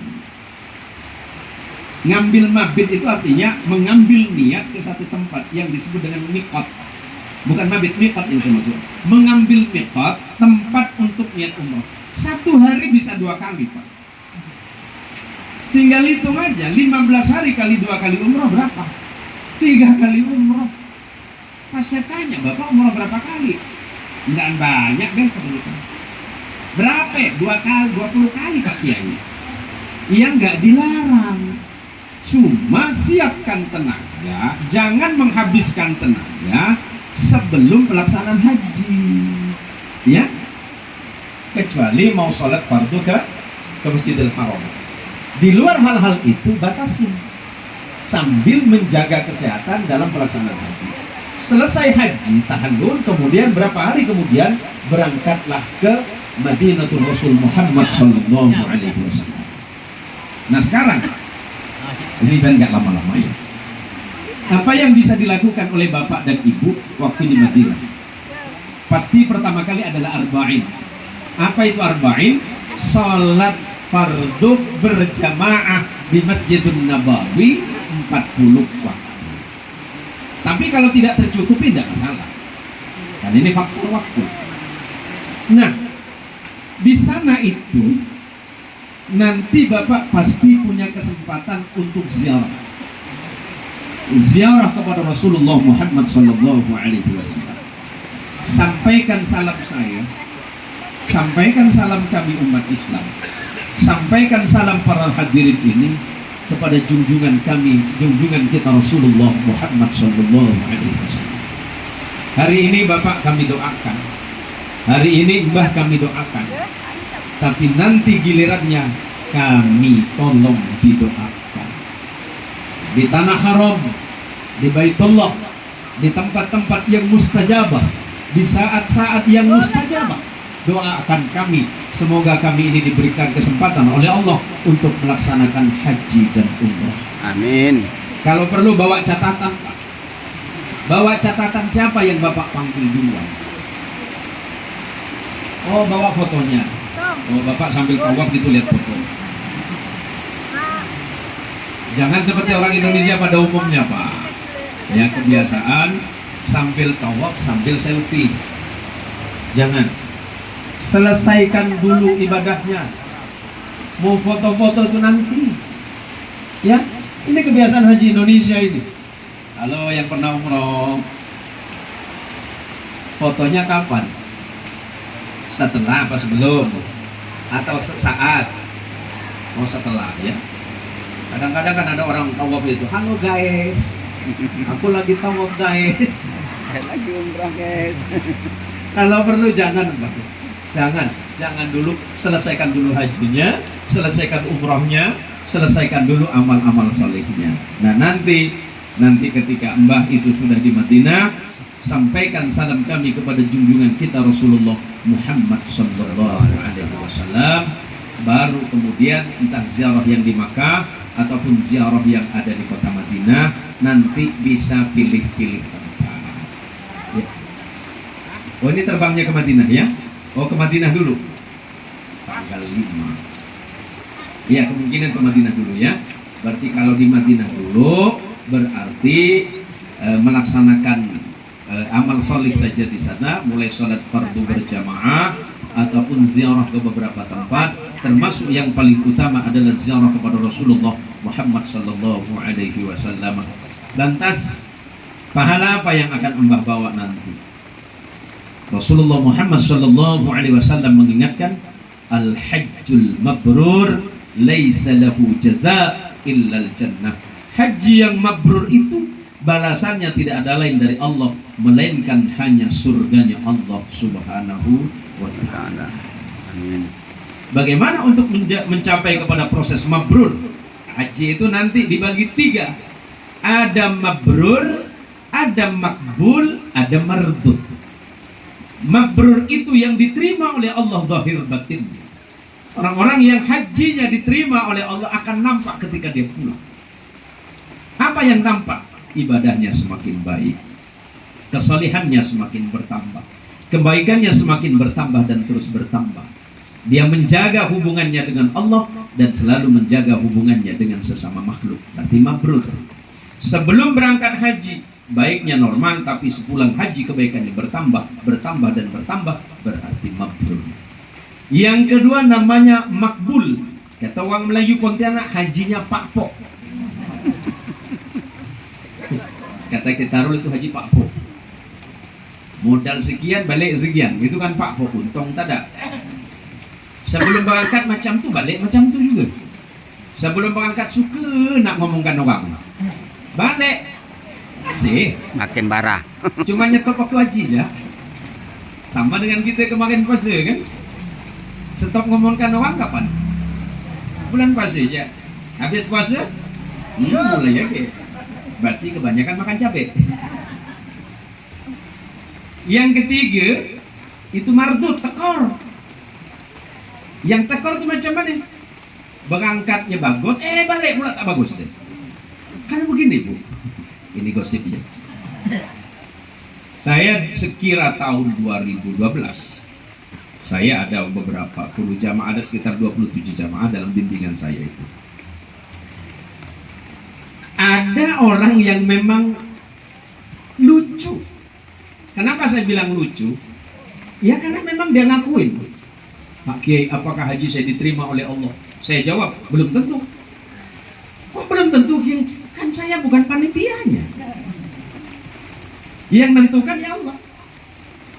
Ngambil mabit itu artinya mengambil niat ke satu tempat yang disebut dengan miqat. Bukan mabit, miqat yang saya maksud. Mengambil miqat, tempat untuk niat umroh. Satu hari bisa 2 kali, Pak. Tinggal hitung aja, 15 hari kali 2 kali umroh berapa? 3 kali umroh. Pas saya tanya, Bapak umroh berapa kali? Enggak banyak deh, berapa? 2 kali, 20 kali Pak Kiai. Iya, enggak dilarang. Cuma siapkan tenaga, jangan menghabiskan tenaga sebelum pelaksanaan haji. Ya? Kecuali mau sholat fardu ke Masjidil Haram. Di luar hal-hal itu batasi sambil menjaga kesehatan dalam pelaksanaan haji. Selesai haji tahallul, kemudian berapa hari kemudian berangkatlah ke Madinatul Rasul Muhammad sallallahu alaihi wasallam. Nah, sekarang ini kan nggak lama-lama ya. Apa yang bisa dilakukan oleh bapak dan ibu waktu di Madinah? Pasti pertama kali adalah arba'in. Apa itu arba'in? Salat fardu berjamaah di Masjidun Nabawi 40 waktu. Tapi kalau tidak tercukupi tidak masalah. Dan ini faktor waktu. Nah, di sana itu nanti bapak pasti punya kesempatan untuk ziarah kepada Rasulullah Muhammad sallallahu alaihi wasallam. Sampaikan salam saya, sampaikan salam kami umat Islam, sampaikan salam para hadirin ini kepada junjungan kami, junjungan kita Rasulullah Muhammad sallallahu alaihi wasallam. Hari ini bapak kami doakan, hari ini mbah kami doakan, tapi nanti gilirannya kami tolong didoakan di tanah haram, di Baitullah, di tempat-tempat yang mustajabah, di saat-saat yang mustajabah. Doakan kami, semoga kami ini diberikan kesempatan oleh Allah untuk melaksanakan haji dan umrah. Amin. Kalau perlu bawa catatan, Pak. Bawa catatan siapa yang bapak panggil duluan. Oh, bawa fotonya. Oh, bapak sambil tawaf gitu lihat foto. Jangan seperti orang Indonesia pada umumnya, Pak. Ya, kebiasaan sambil tawaf sambil selfie. Jangan. Selesaikan dulu ibadahnya. Mau foto-foto itu nanti. Ya, ini kebiasaan haji Indonesia ini. Halo yang pernah umroh, fotonya kapan? Setelah apa sebelum? Atau saat? Oh, setelah ya. Kadang-kadang kan ada orang tawaf itu, halo guys, aku lagi tawaf guys. Lagi umrah guys. Kalau perlu jangan, Pak. Jangan dulu, selesaikan dulu hajinya, selesaikan umrohnya, selesaikan dulu amal-amal solehnya. Nah, nanti ketika mbah itu sudah di Madinah, sampaikan salam kami kepada junjungan kita Rasulullah Muhammad sallallahu alaihi wasallam. Baru kemudian entah ziarah yang di Makkah ataupun ziarah yang ada di kota Madinah, nanti bisa pilih-pilih tempat. Ya. Oh, ini terbangnya ke Madinah ya? Oh, ke Madinah dulu. Tanggal 5. Iya, kemungkinan ke Madinah dulu ya. Berarti kalau di Madinah dulu berarti melaksanakan amal solih saja di sana, mulai sholat fardu berjamaah ataupun ziarah ke beberapa tempat, termasuk yang paling utama adalah ziarah kepada Rasulullah Muhammad sallallahu alaihi wasallam. Lantas pahala apa yang akan Mbah bawa nanti? Rasulullah Muhammad sallallahu alaihi wasallam mengingatkan, al-hajjul mabrur laisa lahu jazaa illal jannah. Haji yang mabrur itu balasannya tidak ada lain dari Allah melainkan hanya surganya Allah Subhanahu wa taala. Amin. Bagaimana untuk mencapai kepada proses mabrur? Haji itu nanti dibagi 3. Ada mabrur, ada makbul, ada mardud. Mabrur itu yang diterima oleh Allah zahir batin. Orang-orang yang hajinya diterima oleh Allah akan nampak ketika dia pulang. Apa yang nampak? Ibadahnya semakin baik, kesalehannya semakin bertambah, kebaikannya semakin bertambah dan terus bertambah. Dia menjaga hubungannya dengan Allah dan selalu menjaga hubungannya dengan sesama makhluk. Berarti mabrur. Sebelum berangkat haji baiknya normal, tapi sepulang haji kebaikannya bertambah, bertambah dan bertambah, berarti mabrur. Yang kedua namanya makbul. Kata orang Melayu Pontianak, hajinya Pak Pok. Kata Ketarul itu haji Pak Pok. Modal sekian balik sekian, itu kan Pak Pok, untung tak ada. Sebelum berangkat macam tu, balik macam tu juga. Sebelum berangkat suka nak ngomongkan orang, balik asik, Makin parah. cuma nyetop waktu haji ya. Sama dengan kita kemarin puasa kan, stop ngomongkan orang kapan? Bulan puasa aja. Habis puasa mulai lagi. Berarti kebanyakan makan cabai. Yang ketiga itu mardut, tekor. Yang tekor itu macam mana? Berangkatnya bagus, balik pula tak bagus deh. Karena begini Bu, ini gosipnya. Saya sekira tahun 2012, saya ada beberapa puluh jamaah, ada sekitar 27 jamaah dalam bimbingan saya itu. Ada orang yang memang lucu. Kenapa saya bilang lucu? Ya karena memang dia ngakuin, Pak Kiai, apakah haji saya diterima oleh Allah? Saya jawab, belum tentu. Kok belum tentu Kiai? Kan saya bukan panitianya. Yang nentukan ya Allah.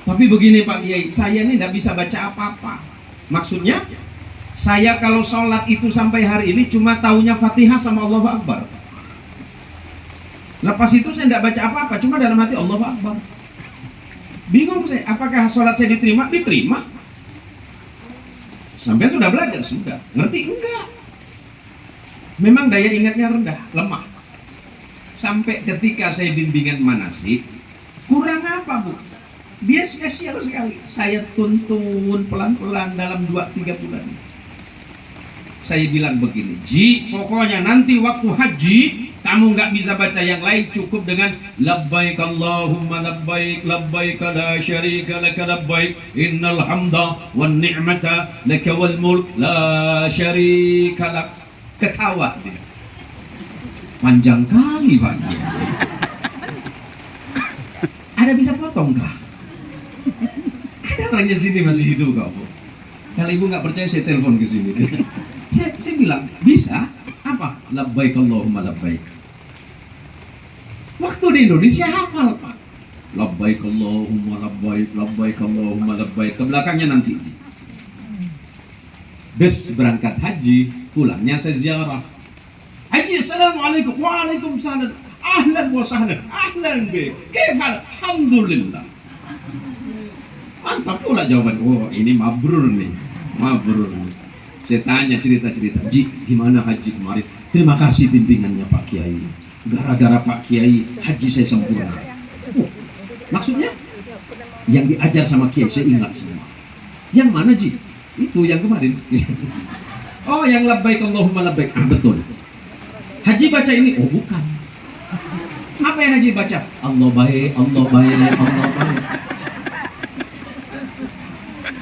Tapi begini Pak Kiai, saya ini tidak bisa baca apa-apa. Maksudnya, saya kalau sholat itu sampai hari ini cuma taunya Fatihah sama Allahu Akbar. Lepas itu saya tidak baca apa-apa, cuma dalam hati Allahu Akbar. Bingung saya, apakah sholat saya diterima? Diterima. Sampai sudah belajar, sudah. Ngerti? Enggak. Memang daya ingatnya rendah, lemah. Sampai ketika saya bimbingan manasik, kurang apa Bu? Dia spesial sekali. Saya tuntun pelan-pelan dalam 2-3 bulan. Saya bilang begini, Ji, pokoknya nanti waktu haji kamu nggak bisa baca yang lain, cukup dengan labbaik Allahumma labbaik labbaik la syarika laka labbaik innal hamda wan ni'mata laka wal mulk la syarika lak. Ketawa dia. Panjang kali Pak Kiai. Ada bisa potong kah? Ada orangnya sini masih hidup kau Bu. Kalau ibu nggak percaya saya telepon ke sini. Saya bilang bisa. Apa? Labbaik Allahumma labbaik. Waktu di Indonesia hafal Pak. Labbaik Allahumma labbaik, labbaik Allahumma labbaik. Ke belakangnya nanti. Bes berangkat haji, pulangnya saya ziarah. Haji, assalamualaikum. Waalaikumsalam. Ahlan wa sahlan. Ahlan bik. Kifal? Alhamdulillah. Mantap pula jawaban. Oh ini mabrur nih. Mabrur nih. Saya tanya cerita-cerita, Ji, gimana haji kemarin? Terima kasih bimbingannya Pak Kiai. Gara-gara Pak Kiai, haji saya sempurna. Oh, maksudnya? Yang diajar sama Kiai, saya ingat semua. Yang mana Ji? Itu yang kemarin. Oh, yang labbaik Allahumma labbaik. Betul. Haji baca ini? Oh, bukan. Apa yang haji baca? Allah baik, Allah baik, Allah baik.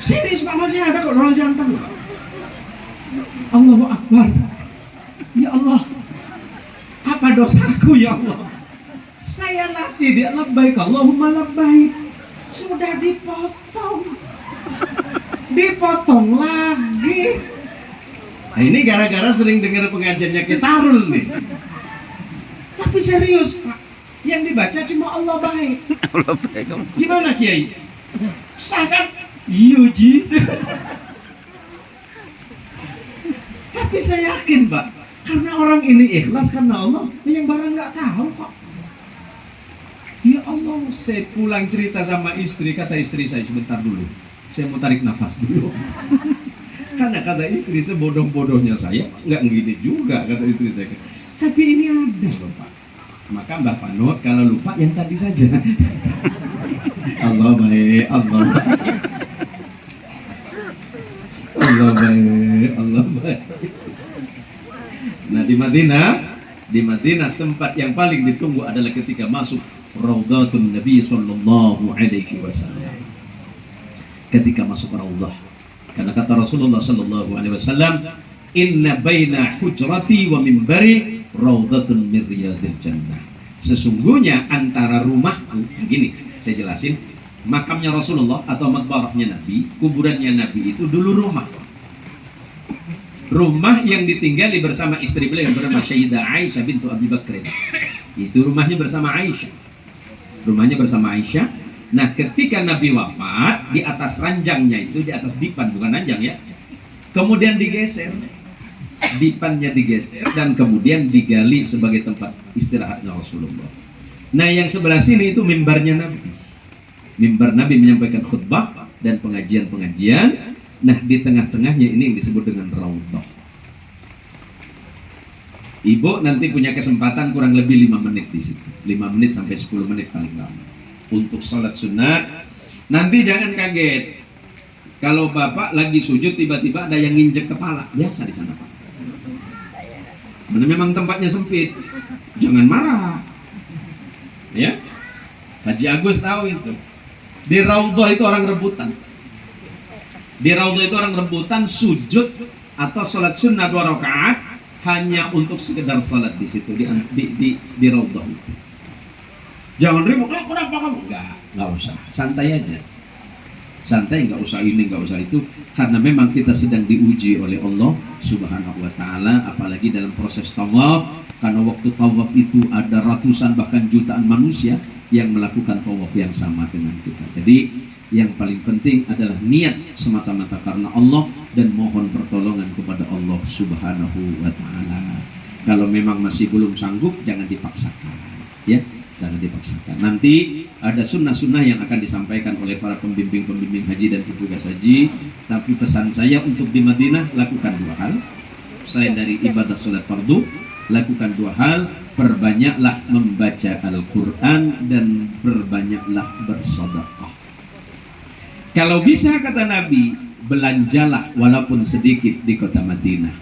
Serius Pak, masih ada kok orang jantan. Allahu Akbar. Ya Allah, apa dosaku ya Allah? Saya Saya latih dia labbaik Allahumma labbaik. Sudah dipotong. Dipotong lagi. Nah, ini gara-gara sering dengar pengajiannya Kitarul nih. Tapi serius Pak, yang dibaca cuma Allah baik. Allah baik. Gimana Kiai? Sah kan? Iya Ji. Tapi saya yakin Pak, karena orang ini ikhlas karena Allah, yang barang nggak tahu kok. Ya Allah, saya pulang cerita sama istri, kata istri saya, sebentar dulu, saya mau tarik nafas dulu. Karena kata istri, sebodoh-bodohnya saya, nggak begini juga kata istri saya. Tapi ini ada loh Pak. Maka Mbak Panut kalau lupa yang tadi saja. Allah baik, Allah baik. Allah baik, Allah baik. Nah di Madinah tempat yang paling ditunggu adalah ketika masuk Raudhatun Nabi Sallallahu Alaihi Wasallam. Ketika masuk Raudhah, karena kata Rasulullah Sallallahu Alaihi Wasallam, Inna baina hujrati wa mimbari Raudhatun min riyadil jannah. Sesungguhnya antara rumahku, gini saya jelasin, makamnya Rasulullah atau makbarahnya Nabi, kuburannya Nabi itu dulu rumah yang ditinggali bersama istri beliau yang bernama Sayyidah Aisyah bintu Abi Bakr. Itu rumahnya bersama Aisyah. Nah, ketika Nabi wafat, di atas ranjangnya itu, di atas dipan, bukan ranjang ya, kemudian digeser, dipannya digeser dan kemudian digali sebagai tempat istirahatnya Rasulullah. Nah, yang sebelah sini itu mimbarnya Nabi. Mimbar Nabi menyampaikan khutbah dan pengajian-pengajian. Nah, di tengah-tengahnya ini yang disebut dengan Raudhah. Ibu nanti punya kesempatan kurang lebih 5 menit di situ. 5 menit sampai 10 menit paling lama. Untuk sholat sunat. Nanti jangan kaget. Kalau Bapak lagi sujud tiba-tiba ada yang nginjek kepala. Biasa di sana Pak. Memang tempatnya sempit. Jangan marah. Ya. Haji Agus tahu itu. Di Raudhah itu orang rebutan. Di Raudhah itu orang rebutan sujud atau sholat sunnah 2 rakaat hanya untuk sekedar sholat di situ di Raudhah itu. Jangan ribut, kenapa kamu? Nggak usah, santai aja. Santai, nggak usah ini, nggak usah itu, karena memang kita sedang diuji oleh Allah Subhanahu wa Ta'ala, apalagi dalam proses tawaf. Karena waktu tawaf itu ada ratusan bahkan jutaan manusia yang melakukan tawaf yang sama dengan kita. Jadi yang paling penting adalah niat semata-mata karena Allah dan mohon pertolongan kepada Allah Subhanahu wa Ta'ala. Kalau memang masih belum sanggup, jangan dipaksakan, ya, jangan dipaksakan. Nanti ada sunnah-sunnah yang akan disampaikan oleh para pembimbing-pembimbing haji dan petugas haji. Tapi pesan saya untuk di Madinah, lakukan 2 hal. Selain dari ibadah sholat fardu, lakukan 2 hal. Perbanyaklah membaca Al-Quran dan perbanyaklah bersedekah. Kalau bisa, kata Nabi, belanjalah walaupun sedikit di kota Madinah.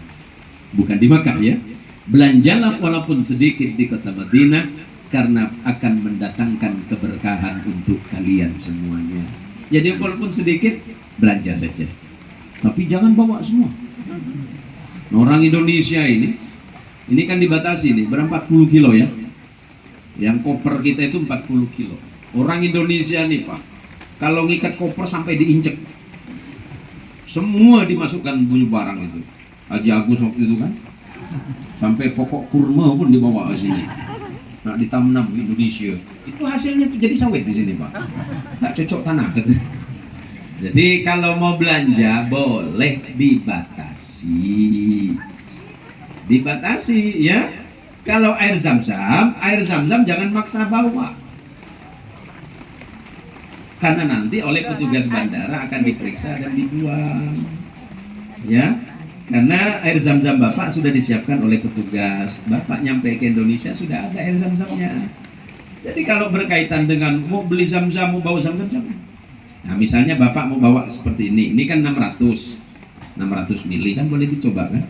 Bukan di Makkah ya. Belanjalah walaupun sedikit di kota Madinah, karena akan mendatangkan keberkahan untuk kalian semuanya. Jadi walaupun sedikit, belanja saja. Tapi jangan bawa semua. Orang Indonesia ini kan dibatasi nih, berapa 40 kilo ya. Yang koper kita itu 40 kilo. Orang Indonesia nih Pak, kalau ngikat koper sampai diinjek, semua dimasukkan bunyi barang itu. Haji Agus waktu itu kan, sampai pokok kurma pun dibawa ke sini. Nah, ditanam di Indonesia. Itu hasilnya tuh jadi sawit di sini Pak. Tak cocok tanah. Jadi kalau mau belanja boleh dibatasi ya. Kalau air zam-zam jangan maksa bawa. Karena nanti oleh petugas bandara akan diperiksa dan dibuang. Ya. Karena air zam-zam Bapak sudah disiapkan oleh petugas. Bapak nyampe ke Indonesia sudah ada air zam-zamnya. Jadi kalau berkaitan dengan mau beli zam-zam, mau bawa zam-zam, jangan. Nah, misalnya Bapak mau bawa seperti ini kan 600 mili kan boleh dicoba kan?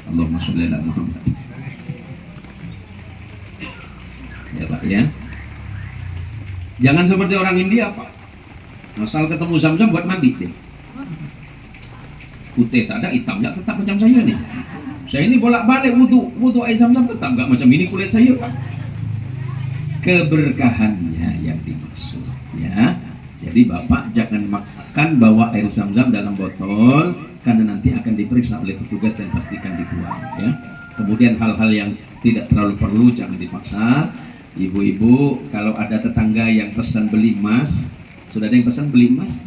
Allahumma sholli ala Muhammad. Ya Pak ya. Jangan seperti orang India Pak. Asal ketemu zam-zam buat mandi deh. Putih tak ada, hitamnya tetap macam saya nih. Saya ini bolak-balik wudu air zam-zam tetap nggak macam ini kulit saya Pak. keberkahannya yang dimaksud, ya. Jadi Bapak jangan makan bawa air zam-zam dalam botol, karena nanti akan diperiksa oleh petugas dan pastikan dibuang, ya. Kemudian hal-hal yang tidak terlalu perlu jangan dipaksa. Ibu-ibu, kalau ada tetangga yang pesan beli emas, sudah ada yang pesan beli emas?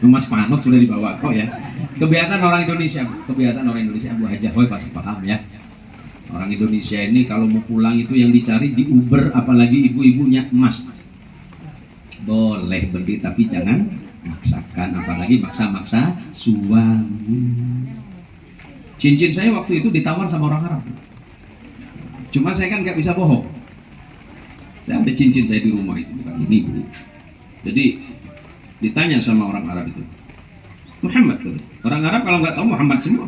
Emas panot sudah dibawa kok, ya. Kebiasaan orang Indonesia Bu Hajah, pasti paham, ya. Orang Indonesia ini kalau mau pulang itu yang dicari di Uber, apalagi ibu-ibunya emas. Boleh beli tapi jangan maksakan, apalagi maksa-maksa suami. Cincin saya waktu itu ditawar sama orang Arab. Cuma saya kan nggak bisa bohong. Saya ada cincin saya di rumah itu, bukan ini Bu. Jadi ditanya sama orang Arab itu, Muhammad tuh. Orang Arab kalau nggak tahu Muhammad semua.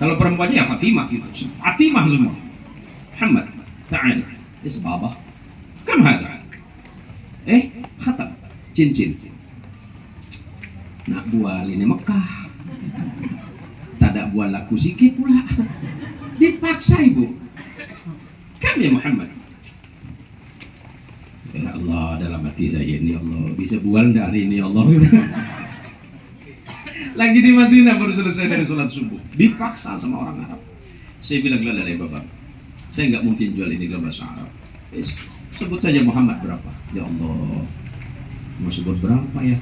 Kalau perempuannya ya Fatimah gitu. Fatimah semua. Muhammad, ta'al. Isbabah. Kam hada? Khatam. Cincin. Nak bual ini Mekah. Tak ada bual laku sikit pula. Dipaksa ibu. Kam ya Muhammad? Ya Allah, dalam hati saya ini Allah, bisa bual enggak hari ini Allah? Lagi di Madinah baru selesai dari sholat subuh, dipaksa sama orang Arab. Saya bilang ya Bapak, saya nggak mungkin jual ini dalam bahasa Arab. Sebut saja Muhammad berapa? Ya Allah, mau sebut berapa ya?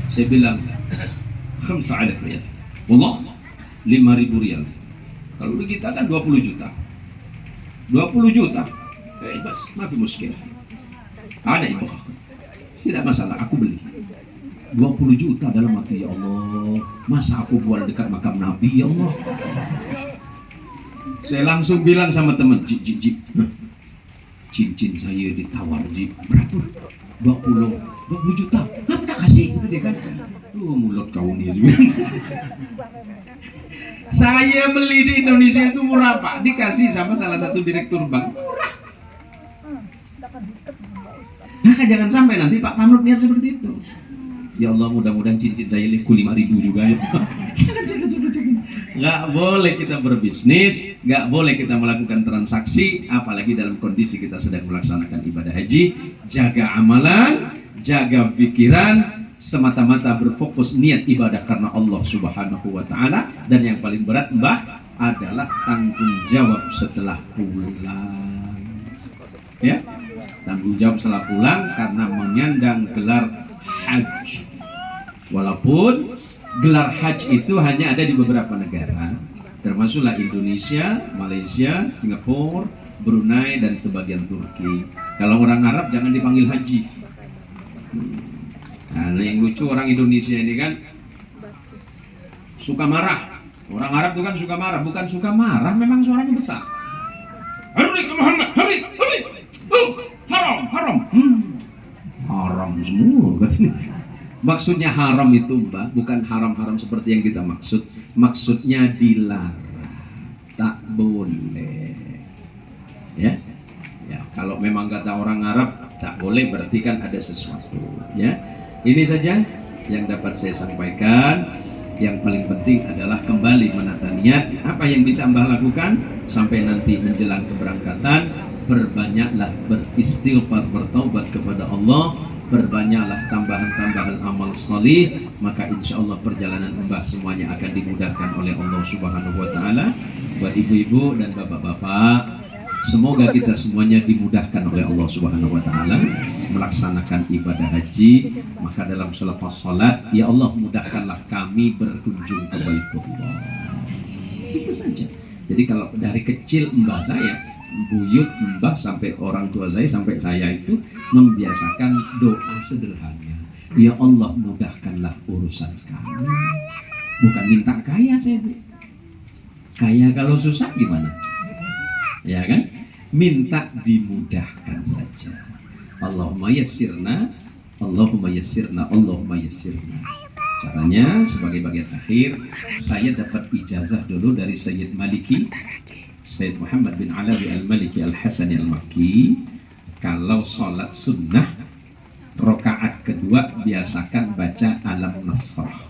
Saya bilang 5,000 riyal. Wallah, 5.000 riyal. Kalau di kita kan 20 juta. 20 juta. Bas, maaf muskil. Ada ibu. Tidak masalah, aku beli. 20 juta dalam hati, ya Allah. Masa aku buat dekat makam Nabi, ya Allah. Saya langsung bilang sama teman, Ji. Cincin saya ditawar, Ji. Berapa? 20 juta. Apa tak kasih? Gitu dia kan. Mulut kau nih. Saya beli di Indonesia itu murah Pak. Dikasih sama salah satu direktur bank. Murah. Nah, jangan sampai nanti Pak Panut niat seperti itu. Ya Allah, mudah-mudahan cincin saya liku 5.000 juga ya. Jangan. Nggak boleh kita berbisnis, nggak boleh kita melakukan transaksi, apalagi dalam kondisi kita sedang melaksanakan ibadah haji. Jaga amalan, jaga pikiran, semata-mata berfokus niat ibadah karena Allah Subhanahu wa Ta'ala. Dan yang paling berat Mbah adalah tanggung jawab setelah pulang, ya, tanggung jawab setelah pulang karena menyandang gelar haji. Walaupun gelar haji itu hanya ada di beberapa negara, termasuklah Indonesia, Malaysia, Singapura, Brunei, dan sebagian Turki. Kalau orang Arab jangan dipanggil haji. Nah, yang lucu orang Indonesia ini kan suka marah. Orang Arab itu kan suka marah, bukan suka marah, memang suaranya besar. Hari Muhammad, hari, haram. Haram semua katanya. Maksudnya haram itu Mbak, bukan haram-haram seperti yang kita maksud. Maksudnya dilarang, tak boleh. Ya, kalau memang kata orang Arab tak boleh, berarti kan ada sesuatu. Ya, ini saja yang dapat saya sampaikan. Yang paling penting adalah kembali menata niat. Apa yang bisa Mbah lakukan sampai nanti menjelang keberangkatan? Berbanyaklah beristighfar, bertaubat kepada Allah, berbanyaklah tambahan-tambahan amal salih, maka insya Allah perjalanan Mbah semuanya akan dimudahkan oleh Allah Subhanahu wa Ta'ala. Buat ibu-ibu dan bapak-bapak, semoga kita semuanya dimudahkan oleh Allah Subhanahu wa Ta'ala melaksanakan ibadah haji. Maka dalam selepas salat, ya Allah mudahkanlah kami berkunjung ke Baitullah. Itu saja. Jadi kalau dari kecil Mbah saya, buyut Mbah sampai orang tua saya sampai saya itu membiasakan doa sederhana. Ya Allah mudahkanlah urusan kami. Bukan minta kaya saya, Bu. Kaya kalau susah gimana? Ya kan? Minta dimudahkan saja. Allahumma yassirna, Allahumma yassirna, Allahumma yassirna. Caranya sebagai bagian akhir, saya dapat ijazah dulu dari Sayyid Maliki, Sayyid Muhammad bin Alawi al-Maliki al-Hasani al-Makki. Kalau sholat sunnah rakaat kedua biasakan baca Alam Nasrah.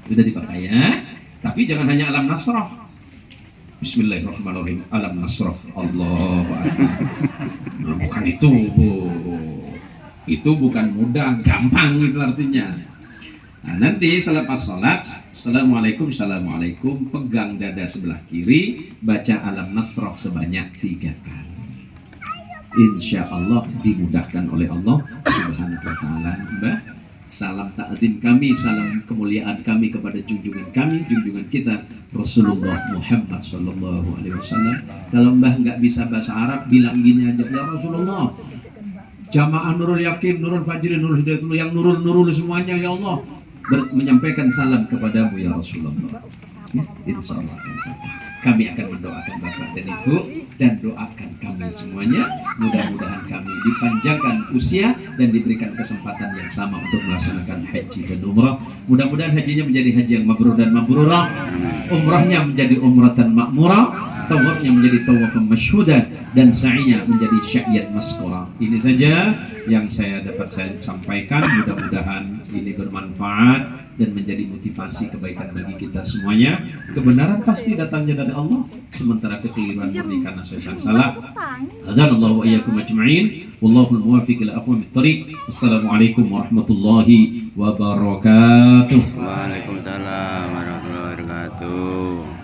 Sudah dipakai ya, tapi jangan hanya Alam Nasrah. Bismillahirrahmanirrahim. Alam nasrah. Allahu Akbar. Nah, bukan itu. Itu bukan mudah, gampang itu artinya. Nah, nanti selepas sholat, Assalamualaikum, Assalamualaikum, pegang dada sebelah kiri, baca Alam Nasrah sebanyak 3 kali. Insya Allah dimudahkan oleh Allah Subhanahu wa Ta'ala. Mbah, salam ta'zim kami, salam kemuliaan kami kepada junjungan kami, junjungan kita Rasulullah Muhammad Sallallahu Alaihi Wasallam. Kalau Mbah nggak bisa bahasa Arab, bilang gini aja, ya Rasulullah, jamaah Nurul Yakin, Nurul Fajri, Nurul Hidayatullah, yang nurul semuanya ya Allah, menyampaikan salam kepadamu ya Rasulullah. Ya, insya Allah kami akan mendoakan Bapak dan Ibu dan doakan kami semuanya. Mudah-mudahan kami dipanjangkan usia dan diberikan kesempatan yang sama untuk melaksanakan haji dan umrah. Mudah-mudahan hajinya menjadi haji yang mabrur dan mabrurah, umrahnya menjadi umratan makmurah, tawafnya menjadi tawafan masyhudah, dan sa'inya menjadi sya'iyat maskura. Ini saja yang saya dapat saya sampaikan. Mudah-mudahan ini bermanfaat dan menjadi motivasi kebaikan bagi kita semuanya. Kebenaran pasti datangnya dari Allah, sementara kekeliruan murni karena saya sang salah. Hadanallahu wa iyyakum ajma'in. Wallahul muwaffiq ila aqwamit thoriq. Wassalamualaikum warahmatullahi wabarakatuh. Waalaikumsalam warahmatullahi wabarakatuh.